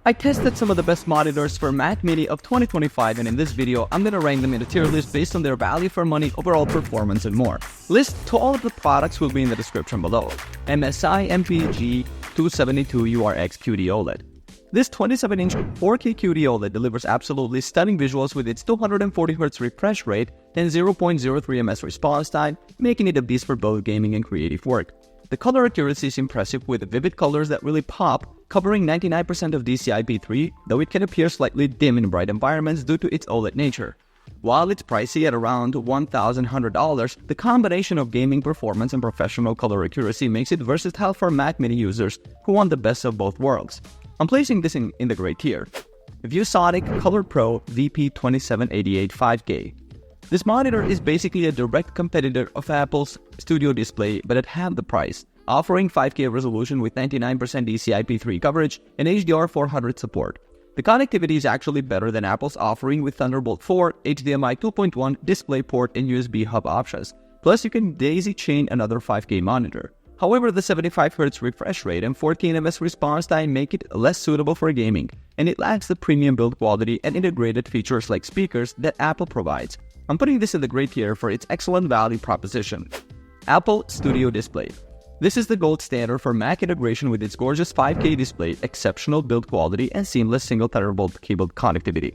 I tested some of the best monitors for Mac Mini of 2025, and in this video, I'm gonna rank them in a tier list based on their value for money, overall performance, and more. List to all of the products will be in the description below. MSI and GH272QD OLED. This 27-inch 4K QD OLED delivers absolutely stunning visuals with its 240Hz refresh rate and 0.03 ms response time, making it a beast for both gaming and creative work. The color accuracy is impressive with vivid colors that really pop, covering 99% of DCI-P3, though it can appear slightly dim in bright environments due to its OLED nature. While it's pricey at around $1,100, the combination of gaming performance and professional color accuracy makes it versatile for Mac Mini users who want the best of both worlds. I'm placing this in the gray tier. Viewfinity Color Pro VP27885K. This monitor is basically a direct competitor of Apple's Studio Display, but at half the price, offering 5K resolution with 99% DCI-P3 coverage and HDR 400 support. The connectivity is actually better than Apple's offering with Thunderbolt 4, HDMI 2.1, DisplayPort, and USB hub options. Plus, you can daisy-chain another 5K monitor. However, the 75Hz refresh rate and 14 ms response time make it less suitable for gaming, and it lacks the premium build quality and integrated features like speakers that Apple provides. I'm putting this in the gray tier for its excellent value proposition. Apple Studio Display. This is the gold standard for Mac integration with its gorgeous 5K display, exceptional build quality, and seamless single Thunderbolt cable connectivity.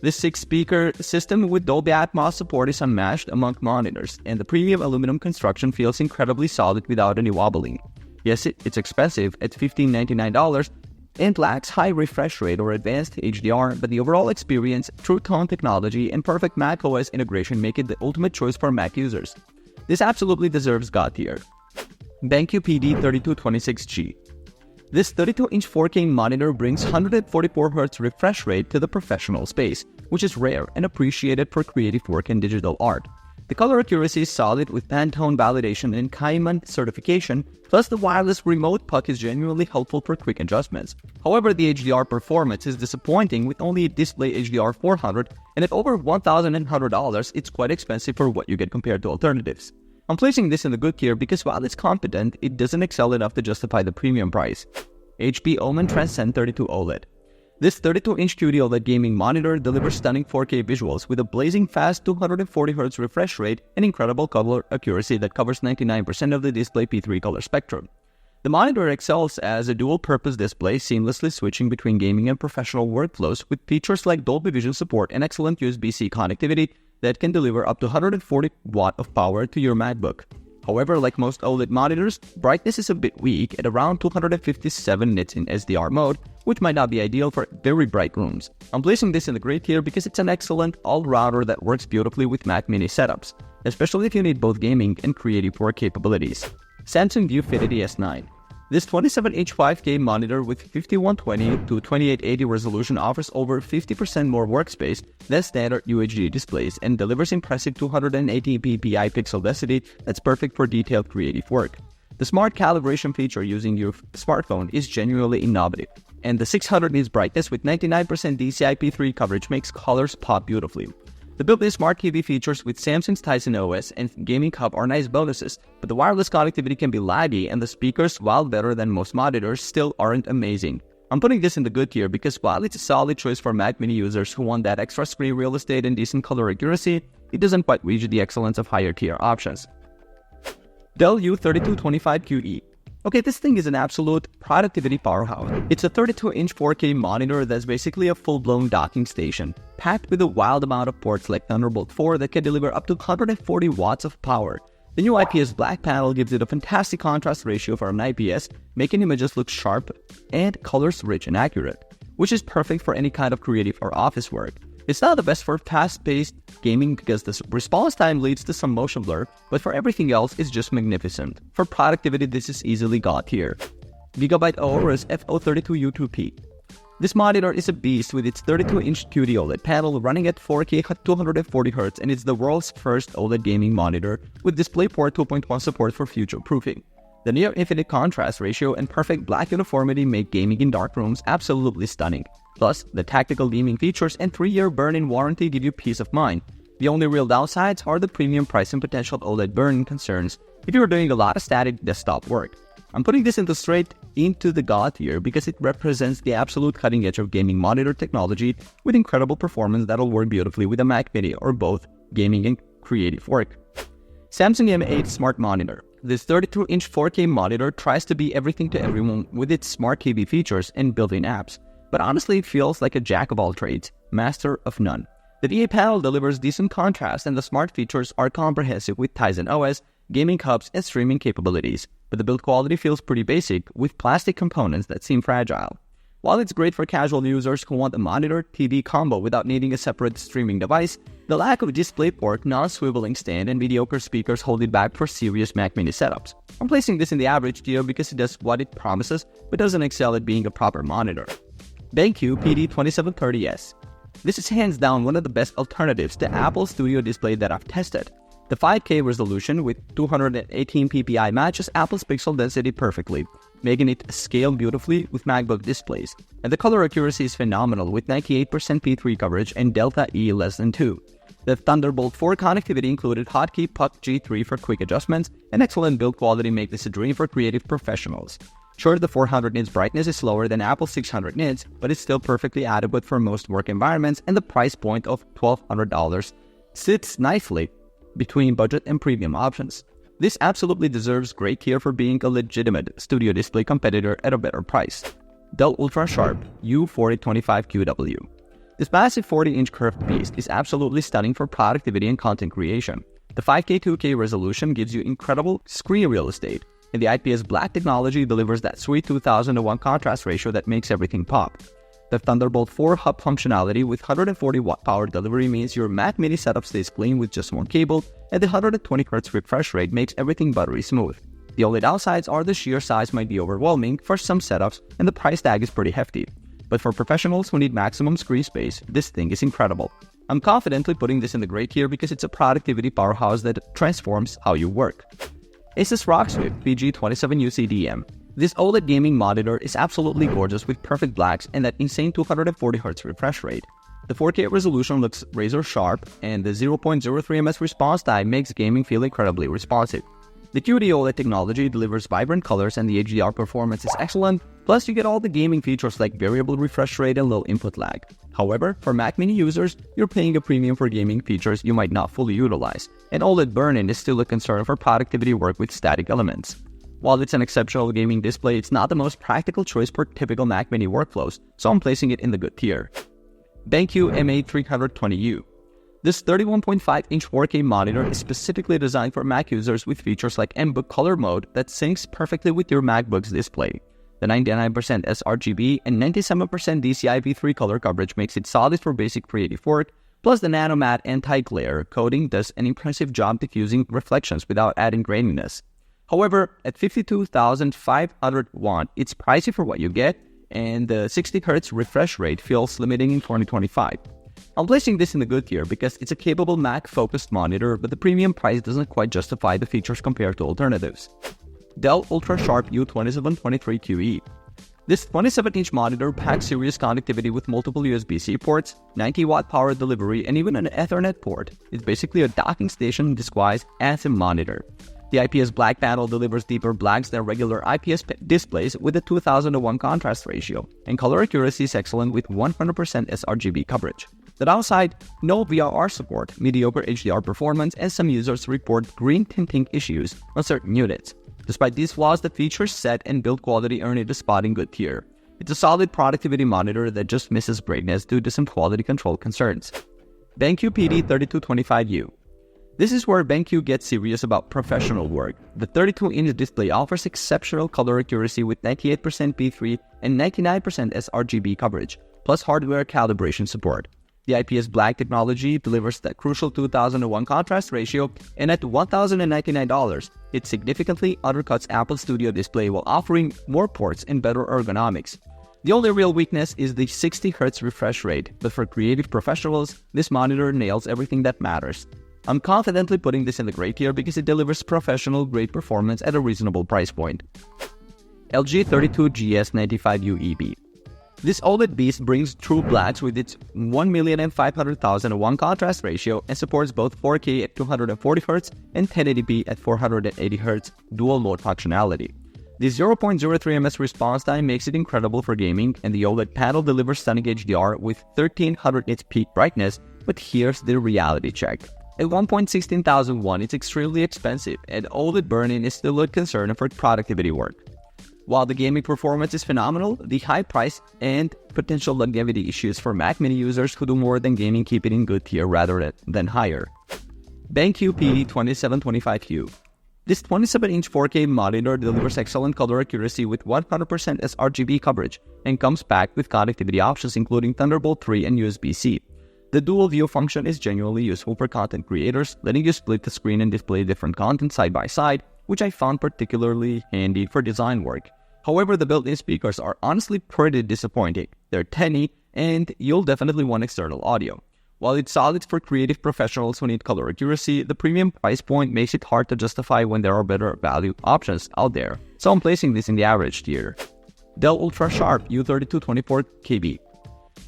This 6-speaker system with Dolby Atmos support is unmatched among monitors, and the premium aluminum construction feels incredibly solid without any wobbling. Yes, it's expensive at $1,599 and lacks high refresh rate or advanced HDR, but the overall experience, True Tone technology, and perfect macOS integration make it the ultimate choice for Mac users. This absolutely deserves God tier. BenQ PD 3226G. This 32-inch 4K monitor brings 144Hz refresh rate to the professional space, which is rare and appreciated for creative work and digital art. The color accuracy is solid with Pantone validation and Cayman certification, plus the wireless remote puck is genuinely helpful for quick adjustments. However, the HDR performance is disappointing with only a display HDR 400, and at over $1,100, it's quite expensive for what you get compared to alternatives. I'm placing this in the good tier because while it's competent, it doesn't excel enough to justify the premium price. HP Omen Transcend 32 OLED. This 32-inch QD OLED gaming monitor delivers stunning 4K visuals with a blazing fast 240Hz refresh rate and incredible color accuracy that covers 99% of the display P3 color spectrum. The monitor excels as a dual-purpose display, seamlessly switching between gaming and professional workflows with features like Dolby Vision support and excellent USB-C connectivity that can deliver up to 140 watt of power to your MacBook. However, like most OLED monitors, brightness is a bit weak at around 257 nits in SDR mode, which might not be ideal for very bright rooms. I'm placing this in the gray tier because it's an excellent all-rounder that works beautifully with Mac Mini setups, especially if you need both gaming and creative work capabilities. Samsung Viewfinity S9. This 27-inch 5K monitor with 5120 to 2880 resolution offers over 50% more workspace than standard UHD displays and delivers impressive 280 ppi pixel density that's perfect for detailed creative work. The smart calibration feature using your smartphone is genuinely innovative, and the 600 nits brightness with 99% DCI-P3 coverage makes colors pop beautifully. The built-in smart TV features with Samsung's Tizen OS and Gaming Hub are nice bonuses, but the wireless connectivity can be laggy and the speakers, while better than most monitors, still aren't amazing. I'm putting this in the good tier because while it's a solid choice for Mac Mini users who want that extra screen real estate and decent color accuracy, it doesn't quite reach the excellence of higher tier options. Dell U3225QE. Okay, this thing is an absolute productivity powerhouse. It's a 32-inch 4K monitor that's basically a full-blown docking station, packed with a wild amount of ports like Thunderbolt 4 that can deliver up to 140 watts of power. The new IPS black panel gives it a fantastic contrast ratio for an IPS, making images look sharp and colors rich and accurate, which is perfect for any kind of creative or office work. It's not the best for fast-paced gaming because the response time leads to some motion blur, but for everything else, it's just magnificent. For productivity, this is easily God tier. Gigabyte Ourus FO32U2P. This monitor is a beast with its 32-inch QD OLED panel running at 4K 240Hz, and it's the world's first OLED gaming monitor with DisplayPort 2.1 support for future-proofing. The near-infinite contrast ratio and perfect black uniformity make gaming in dark rooms absolutely stunning. Plus, the tactical dimming features and 3-year burn-in warranty give you peace of mind. The only real downsides are the premium price and potential OLED burn-in concerns if you are doing a lot of static desktop work. I'm putting this in the straight into the God tier because it represents the absolute cutting edge of gaming monitor technology with incredible performance that'll work beautifully with a Mac Mini or both gaming and creative work. Samsung M8 Smart Monitor. This 32-inch 4K monitor tries to be everything to everyone with its smart TV features and built-in apps, but honestly it feels like a jack of all trades, master of none. The DA panel delivers decent contrast and the smart features are comprehensive with Tizen OS, gaming hubs, and streaming capabilities, but the build quality feels pretty basic with plastic components that seem fragile. While it's great for casual users who want a monitor-TV combo without needing a separate streaming device, the lack of DisplayPort, non-swiveling stand, and mediocre speakers hold it back for serious Mac Mini setups. I'm placing this in the average tier because it does what it promises but doesn't excel at being a proper monitor. BenQ PD 2730S. This is hands down one of the best alternatives to Apple's Studio Display that I've tested. The 5K resolution with 218 ppi matches Apple's pixel density perfectly, making it scale beautifully with MacBook displays. And the color accuracy is phenomenal with 98% P3 coverage and Delta E less than 2. The Thunderbolt 4 connectivity included hotkey Puck G3 for quick adjustments, and excellent build quality make this a dream for creative professionals. Sure, the 400 nits brightness is slower than Apple's 600 nits, but it's still perfectly adequate for most work environments, and the price point of $1,200 sits nicely between budget and premium options. This absolutely deserves great tier for being a legitimate studio display competitor at a better price. Dell UltraSharp U3225QW. This massive 40-inch curved beast is absolutely stunning for productivity and content creation. The 5K 2K resolution gives you incredible screen real estate, and the IPS black technology delivers that sweet 2000:1 contrast ratio that makes everything pop. The Thunderbolt 4 hub functionality with 140-watt power delivery means your Mac Mini setup stays clean with just one cable, and the 120Hz refresh rate makes everything buttery smooth. The only downsides are the sheer size might be overwhelming for some setups, and the price tag is pretty hefty. But for professionals who need maximum screen space, this thing is incredible. I'm confidently putting this in the great tier because it's a productivity powerhouse that transforms how you work. Asus ROG Swift PG27UCDM. This OLED gaming monitor is absolutely gorgeous with perfect blacks and that insane 240Hz refresh rate. The 4K resolution looks razor sharp, and the 0.03 ms response time makes gaming feel incredibly responsive. The QD OLED technology delivers vibrant colors and the HDR performance is excellent, plus you get all the gaming features like variable refresh rate and low input lag. However, for Mac Mini users, you're paying a premium for gaming features you might not fully utilize, and OLED burn-in is still a concern for productivity work with static elements. While it's an exceptional gaming display, it's not the most practical choice for typical Mac Mini workflows, so I'm placing it in the good tier. BenQ MA320U. This 31.5-inch 4K monitor is specifically designed for Mac users with features like MBook Color Mode that syncs perfectly with your MacBook's display. The 99% sRGB and 97% DCI-P3 color coverage makes it solid for basic creative work, plus the nanomatte anti-glare coating does an impressive job diffusing reflections without adding graininess. However, at 52,500 won, it's pricey for what you get, and the 60Hz refresh rate feels limiting in 2025. I'm placing this in the good tier because it's a capable Mac-focused monitor, but the premium price doesn't quite justify the features compared to alternatives. Dell UltraSharp U2725QE. This 27-inch monitor packs serious connectivity with multiple USB-C ports, 90-watt power delivery, and even an Ethernet port. It's basically a docking station disguised as a monitor. The IPS black panel delivers deeper blacks than regular IPS displays with a 2000:1 contrast ratio, and color accuracy is excellent with 100% sRGB coverage. The downside, no VRR support, mediocre HDR performance, and some users report green tinting issues on certain units. Despite these flaws, the feature set and build quality earn it a spot in good tier. It's a solid productivity monitor that just misses brightness due to some quality control concerns. BenQ PD 3225U. This is where BenQ gets serious about professional work. The 32-inch display offers exceptional color accuracy with 98% P3 and 99% sRGB coverage, plus hardware calibration support. The IPS black technology delivers that crucial 2000:1 contrast ratio, and at $1,099, it significantly undercuts Apple Studio Display while offering more ports and better ergonomics. The only real weakness is the 60Hz refresh rate, but for creative professionals, this monitor nails everything that matters. I'm confidently putting this in the great tier because it delivers professional-grade performance at a reasonable price point. LG 32GS95U EB. This OLED beast brings true blacks with its 1,500,001 contrast ratio and supports both 4K at 240Hz and 1080p at 480Hz dual mode functionality. The 0.03 ms response time makes it incredible for gaming, and the OLED panel delivers stunning HDR with 1300 nits peak brightness, but here's the reality check. At 1.16 won, it's extremely expensive, and OLED burn-in is still a concern for productivity work. While the gaming performance is phenomenal, the high price and potential longevity issues for Mac Mini users who do more than gaming keep it in good tier rather than higher. BenQ PD 2725Q. This 27-inch 4K monitor delivers excellent color accuracy with 100% sRGB coverage and comes packed with connectivity options including Thunderbolt 3 and USB-C. The dual view function is genuinely useful for content creators, letting you split the screen and display different content side by side, which I found particularly handy for design work. However, the built-in speakers are honestly pretty disappointing. They're tiny, and you'll definitely want external audio. While it's solid for creative professionals who need color accuracy, the premium price point makes it hard to justify when there are better value options out there. So I'm placing this in the average tier. Dell UltraSharp U3225QE.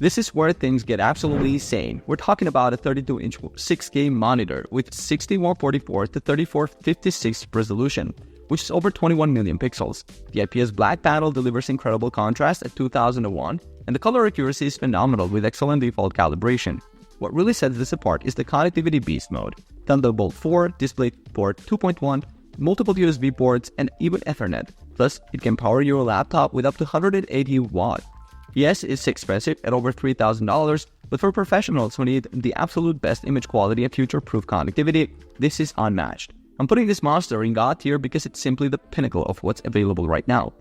This is where things get absolutely insane. We're talking about a 32-inch 6K monitor with 6144 to 3456 resolution, which is over 21 million pixels. The IPS black panel delivers incredible contrast at 2001, and the color accuracy is phenomenal with excellent default calibration. What really sets this apart is the connectivity beast mode. Thunderbolt 4, DisplayPort 2.1, multiple USB ports, and even Ethernet. Plus, it can power your laptop with up to 180 watts. Yes, it's expensive at over $3,000, but for professionals who need the absolute best image quality and future-proof connectivity, this is unmatched. I'm putting this monster in God tier because it's simply the pinnacle of what's available right now.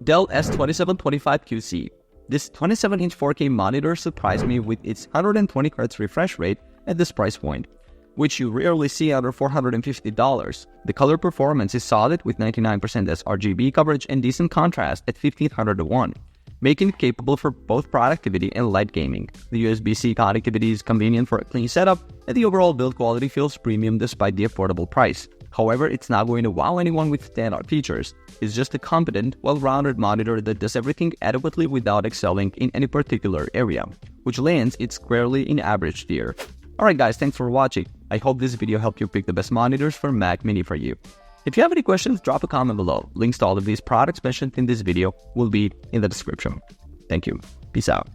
Dell S2725QC. This 27-inch 4K monitor surprised me with its 120Hz refresh rate at this price point, which you rarely see under $450. The color performance is solid with 99% sRGB coverage and decent contrast at 1500:1. Making it capable for both productivity and light gaming. The USB-C connectivity is convenient for a clean setup, and the overall build quality feels premium despite the affordable price. However, it's not going to wow anyone with standout features. It's just a competent, well-rounded monitor that does everything adequately without excelling in any particular area, which lands it squarely in average tier. Alright guys, thanks for watching. I hope this video helped you pick the best monitors for Mac Mini for you. If you have any questions, drop a comment below. Links to all of these products mentioned in this video will be in the description. Thank you. Peace out.